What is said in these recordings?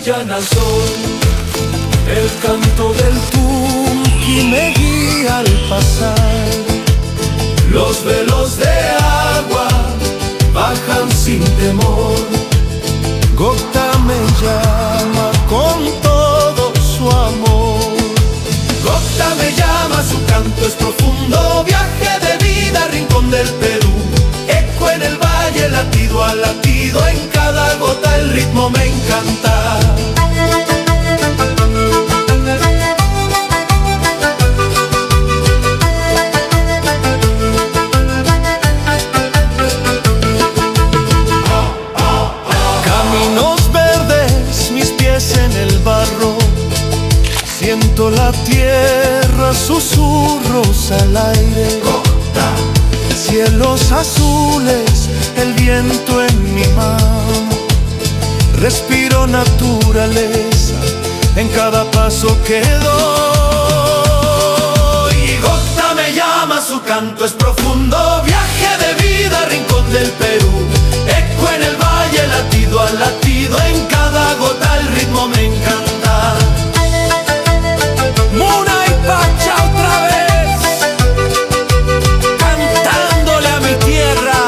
brillan al sol. El canto del tunqui me guía al pasar. Los velos de agua bajan sin temor. Gocta me llama con todo su amor. Gocta me llama, su canto es profundo. Viaje de vida, rincón del Perú. Eco en el valle, latido a latido. En cada gota el ritmo me encanta. En el barro siento la tierra, susurros al aire. Cielos azules, el viento en mi mano. Respiro naturaleza en cada paso que doy. Y Gocta me llama, su canto es profundo. Viaje de vida, rincón del Perú. Eco en el valle, latido a latido. En cada gota el ritmo me encanta. Muna y Pacha otra vez, cantándole a mi tierra.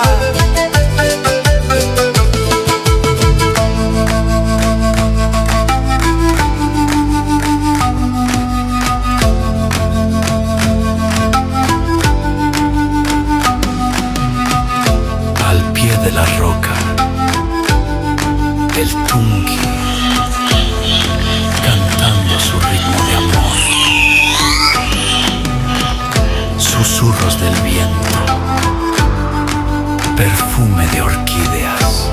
Al pie de la roca, el tunqui, cantando su ritmo de amor. Susurros del viento, perfume de orquídeas.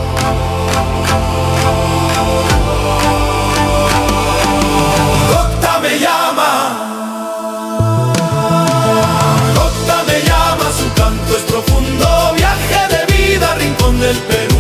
Gocta me llama. Gocta me llama, su canto es profundo. Viaje de vida, rincón del Perú.